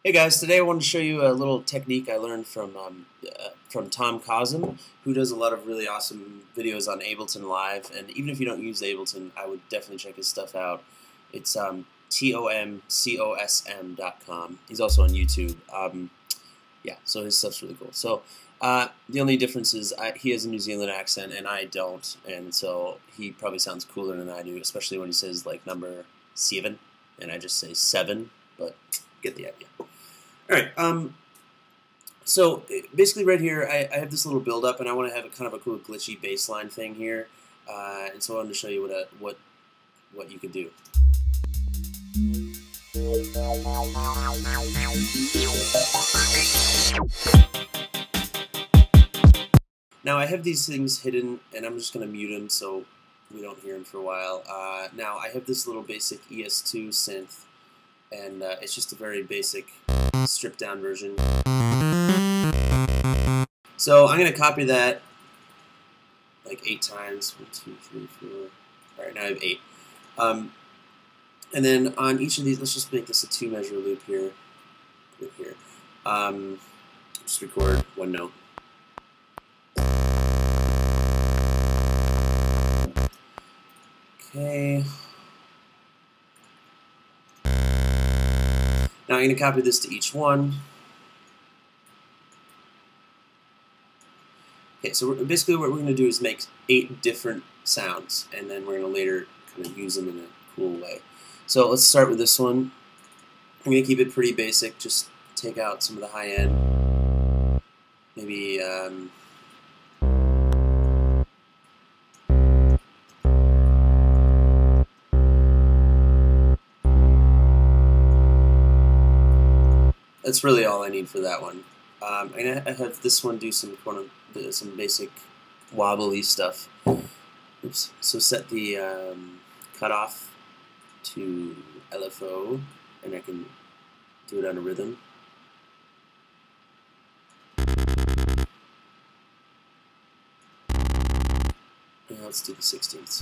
Hey guys, today I wanted to show you a little technique I learned from Tom Cosm, who does a lot of really awesome videos on Ableton Live. And even if you don't use Ableton, I would definitely check his stuff out. It's TOMCOSM.com. He's also on YouTube. Yeah, so his stuff's really cool. So the only difference is he has a New Zealand accent and I don't, and so he probably sounds cooler than I do, especially when he says like number 7, and I just say 7, but get the idea. Alright, so basically right here I have this little build up and I want to have a kind of a cool glitchy bass line thing here, and so I wanted to show you what you could do. Now I have these things hidden and I'm just going to mute them so we don't hear them for a while. Now I have this little basic ES2 synth, and it's just a very basic stripped down version. So I'm going to copy that like 8 times. 1, 2, 3, 4. Alright, now I have 8. And then on each of these, let's just make this a 2-measure loop here. Just record one note. Okay. Now I'm going to copy this to each one. Okay, so basically what we're going to do is make 8 different sounds, and then we're going to later kind of use them in a cool way. So let's start with this one. I'm going to keep it pretty basic, just take out some of the high end. Maybe that's really all I need for that one. I'm going to have this one do some basic wobbly stuff. Oops. So set the cutoff to LFO, and I can do it on a rhythm. And let's do the 16ths.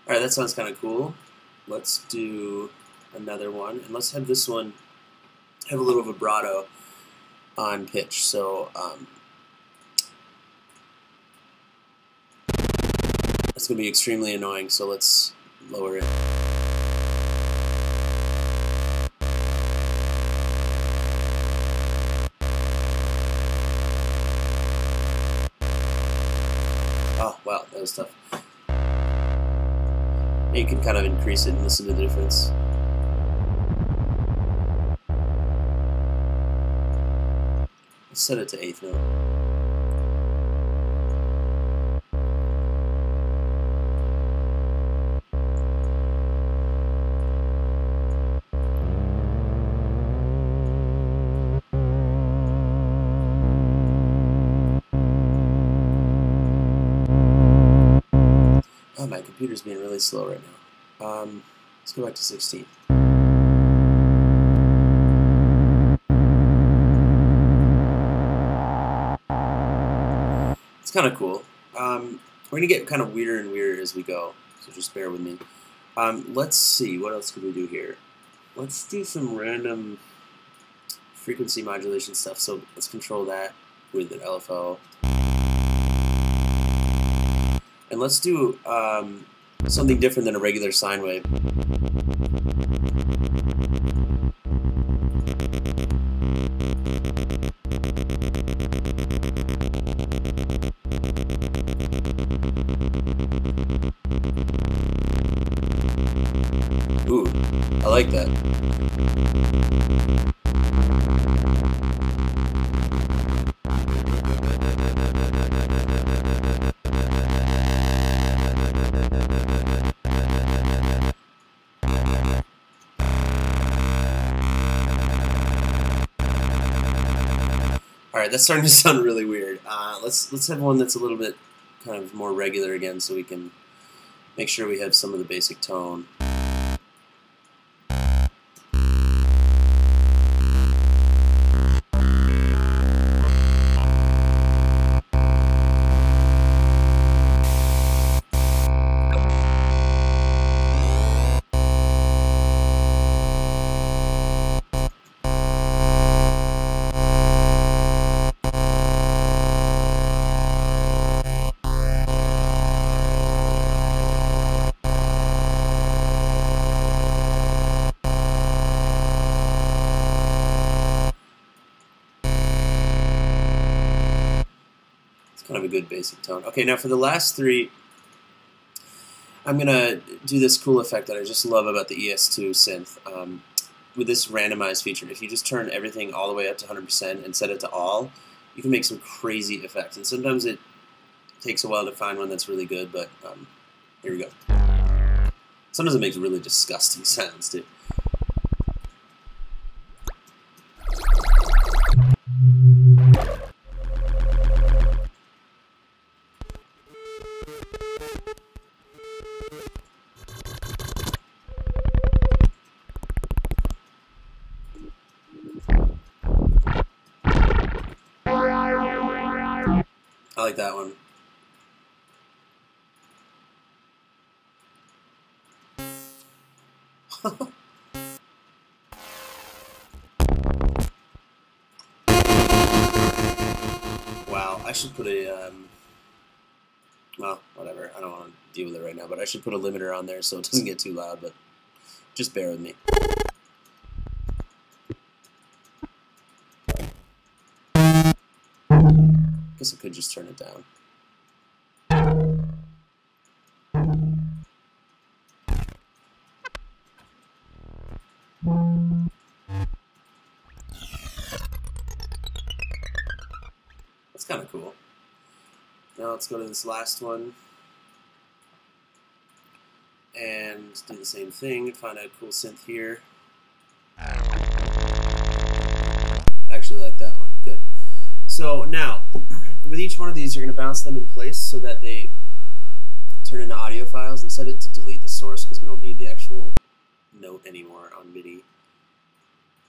Alright, that sounds kind of cool. Let's do another one, and let's have this one have a little vibrato on pitch. So that's going to be extremely annoying, so let's lower it. Oh, wow, that was tough. You can kind of increase it and listen to the difference. Let's set it to 8th note. Oh, my computer's being really slow right now. Let's go back to 16. It's kind of cool. We're going to get kind of weirder and weirder as we go, so just bear with me. Let's see, what else could we do here? Let's do some random frequency modulation stuff, so let's control that with an LFO. And let's do something different than a regular sine wave. Ooh, I like that. Alright, that's starting to sound really weird. Let's have one that's a little bit kind of more regular again, so we can make sure we have some of the basic tone. Kind of a good basic tone. Okay, now for the last three, I'm going to do this cool effect that I just love about the ES2 synth with this randomized feature. If you just turn everything all the way up to 100% and set it to all, you can make some crazy effects. And sometimes it takes a while to find one that's really good, but here we go. Sometimes it makes really disgusting sounds, too. I like that one. Wow, I should put a, well, whatever, I don't want to deal with it right now, but I should put a limiter on there so it doesn't get too loud, but just bear with me. Guess I could just turn it down. That's kind of cool. Now let's go to this last one and do the same thing. Find a cool synth here. Actually like that one. Good. So now, with each one of these, you're going to bounce them in place so that they turn into audio files, and set it to delete the source because we don't need the actual note anymore on MIDI.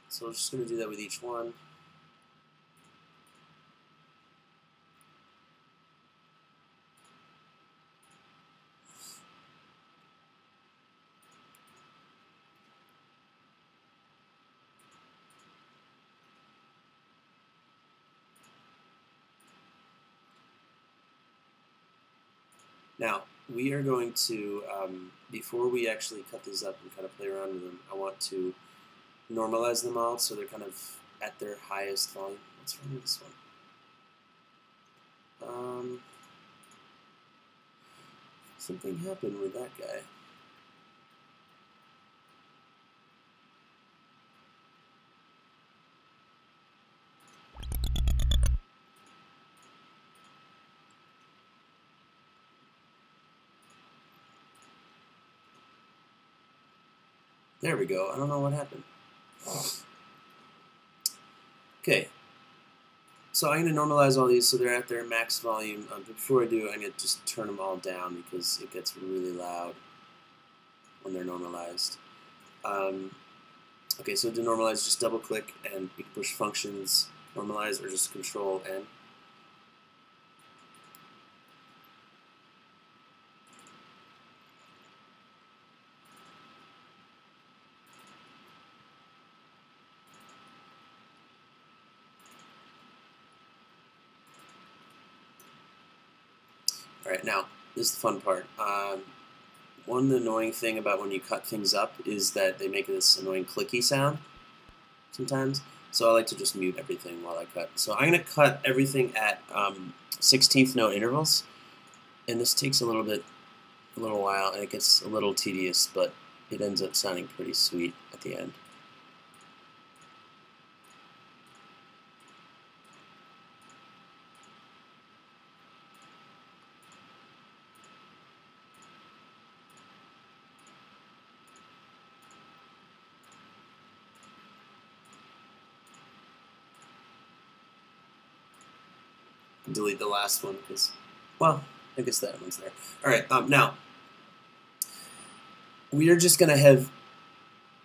So we're just going to do that with each one. Now, we are going to, before we actually cut these up and kind of play around with them, I want to normalize them all so they're kind of at their highest volume. What's wrong with this one? Something happened with that guy. There we go. I don't know what happened. Okay. So I'm going to normalize all these so they're at their max volume. But before I do, I'm going to just turn them all down because it gets really loud when they're normalized. Okay, so to normalize, just double click and you can push functions, normalize, or just Control N. Alright, now, this is the fun part. One annoying thing about when you cut things up is that they make this annoying clicky sound sometimes. So I like to just mute everything while I cut. So I'm going to cut everything at 16th note intervals. And this takes a little while, and it gets a little tedious, but it ends up sounding pretty sweet at the end. delete the last one because, well, I guess that one's there. All right, now we are just going to have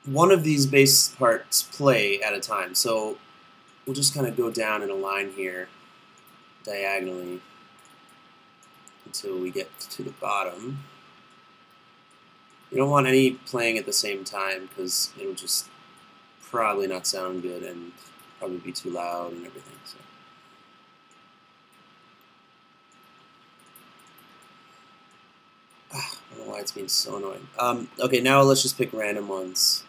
one of these bass parts play at a time. So we'll just kind of go down in a line here diagonally until we get to the bottom. You don't want any playing at the same time because it'll just probably not sound good and probably be too loud and everything. So. I don't know why it's being so annoying. Okay, now let's just pick random ones.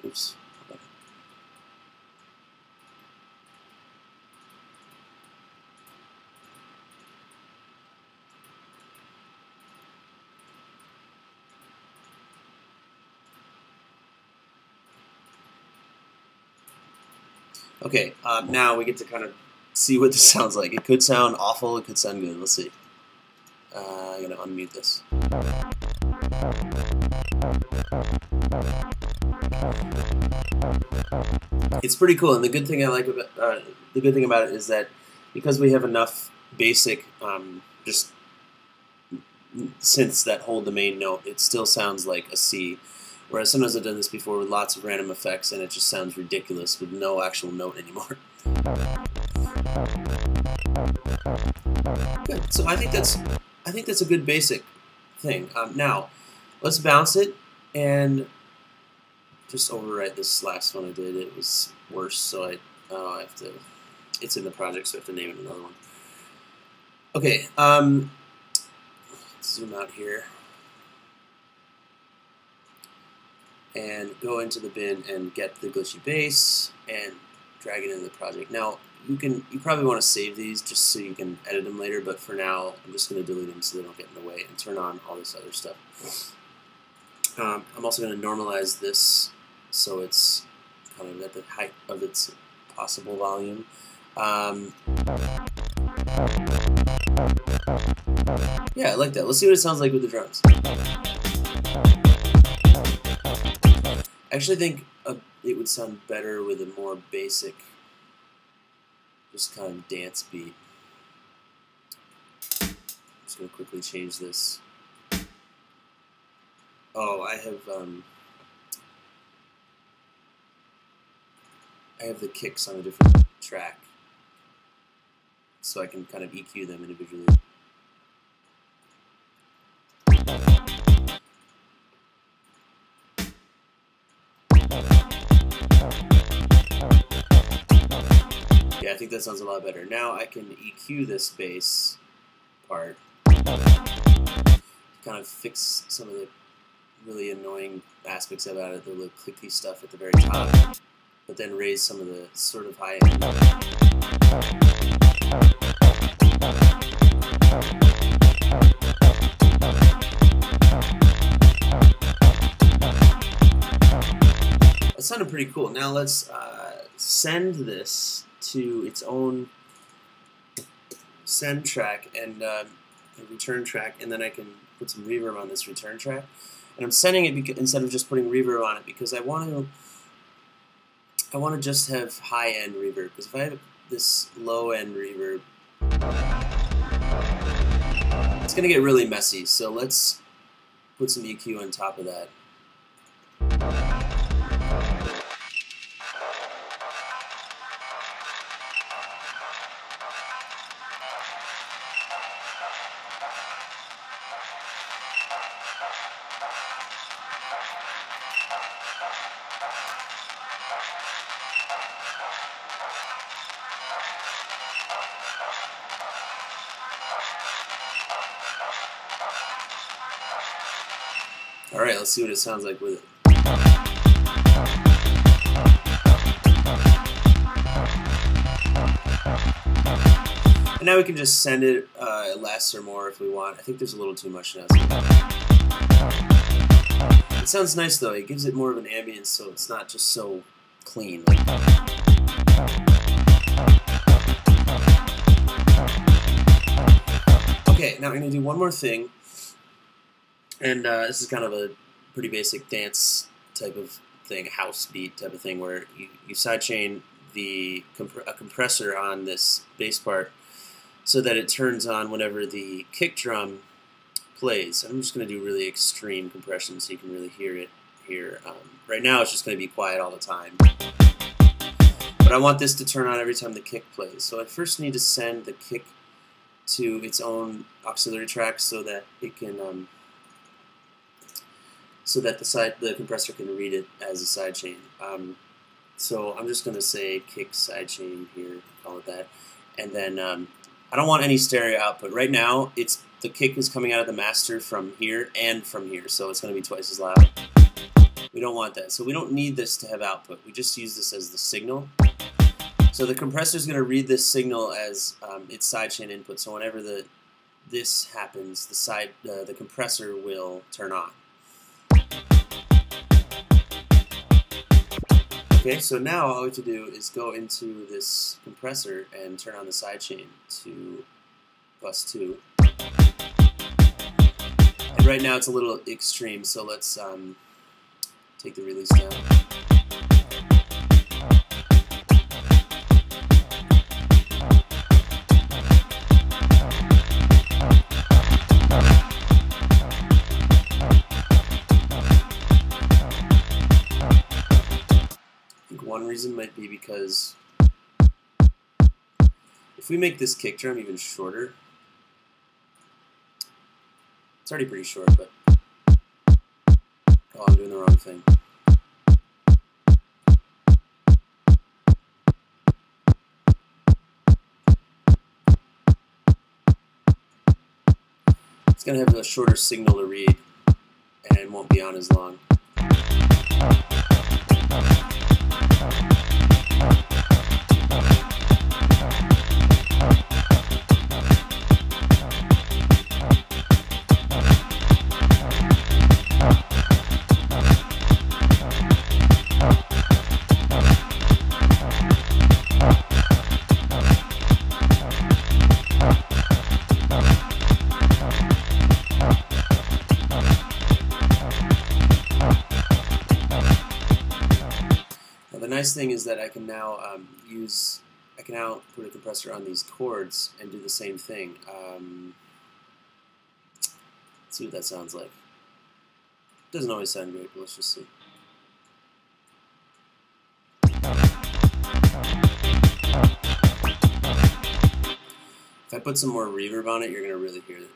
Oops. Okay, now we get to kind of see what this sounds like. It could sound awful, it could sound good. Let's see. I'm going to unmute this. It's pretty cool, and the good thing I like about it is that because we have enough basic just synths that hold the main note, it still sounds like a C. Whereas sometimes I've done this before with lots of random effects, and it just sounds ridiculous with no actual note anymore. Good. So I think that's a good basic thing. Now, let's bounce it and just overwrite this last one I did. It was worse, so I have to. It's in the project, so I have to name it another one. Okay. Let's zoom out here and go into the bin and get the glitchy bass and drag it into the project. Now you probably want to save these just so you can edit them later, but for now I'm just going to delete them so they don't get in the way and turn on all this other stuff. I'm also going to normalize this so it's kind of at the height of its possible volume. Yeah, I like that. Let's see what it sounds like with the drums. I actually think it would sound better with a more basic, just kind of dance beat. I'm just going to quickly change this. Oh, I have the kicks on a different track, so I can kind of EQ them individually. Yeah, I think that sounds a lot better. Now I can EQ this bass part, kind of fix some of the really annoying aspects about it, the little clicky stuff at the very top, but then raise some of the sort of high end. That sounded pretty cool. Now let's send this to its own send track and a return track, and then I can put some reverb on this return track. And I'm sending it instead of just putting reverb on it because I want to just have high-end reverb. Because if I have this low-end reverb, it's going to get really messy. So let's put some EQ on top of that. Alright, let's see what it sounds like with it. And now we can just send it less or more if we want. I think there's a little too much now. It sounds nice though. It gives it more of an ambience, so it's not just so clean. Okay, now I'm going to do one more thing. And this is kind of a pretty basic dance type of thing, house beat type of thing, where you sidechain a compressor on this bass part so that it turns on whenever the kick drum plays. I'm just going to do really extreme compression so you can really hear it here. Right now it's just going to be quiet all the time. But I want this to turn on every time the kick plays. So I first need to send the kick to its own auxiliary track so that it can the compressor can read it as a sidechain. So I'm just going to say kick sidechain here, call it that. And then I don't want any stereo output. Right now, the kick is coming out of the master from here and from here, so it's going to be twice as loud. We don't want that. So we don't need this to have output. We just use this as the signal. So the compressor is going to read this signal as its sidechain input. So whenever this happens, the compressor will turn on. Okay, so now all we have to do is go into this compressor and turn on the sidechain to bus 2. And right now it's a little extreme, so let's take the release down. One reason might be because if we make this kick drum even shorter, it's already pretty short, but oh, I'm doing the wrong thing. It's going to have a shorter signal to read and won't be on as long. The nice thing is that I can now put a compressor on these chords and do the same thing. Let's see what that sounds like. It doesn't always sound great, but let's just see. If I put some more reverb on it, you're going to really hear it.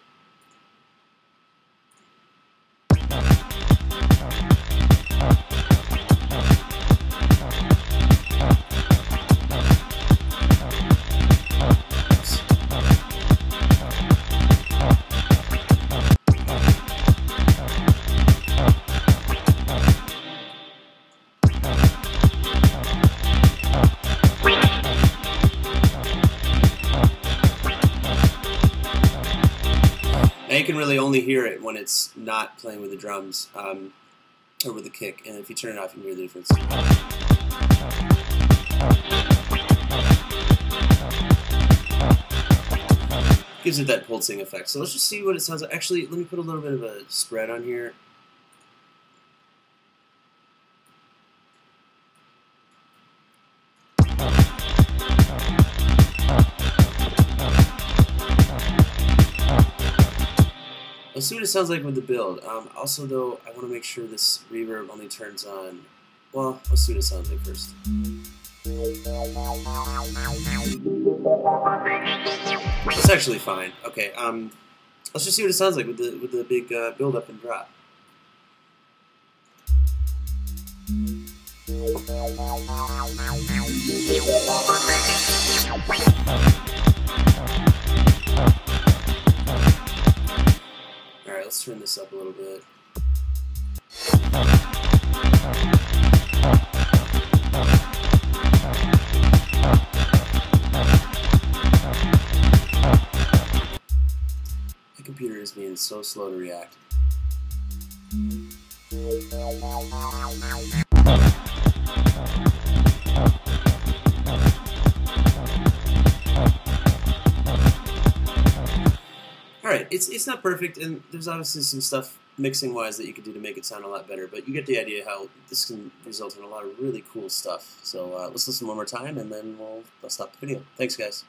Now you can really only hear it when it's not playing with the drums or with the kick, and if you turn it off, you can hear the difference. Gives it that pulsing effect. So let's just see what it sounds like. Actually, let me put a little bit of a spread on here. Let's see what it sounds like with the build. Also, though, I want to make sure this reverb only turns on. Well, let's see what it sounds like first. It's actually fine. Okay. Let's just see what it sounds like with the big build up and drop. Alright, let's turn this up a little bit. My computer is being so slow to react. Alright, it's not perfect, and there's obviously some stuff mixing-wise that you could do to make it sound a lot better, but you get the idea how this can result in a lot of really cool stuff. So let's listen one more time, and then I'll stop the video. Thanks, guys.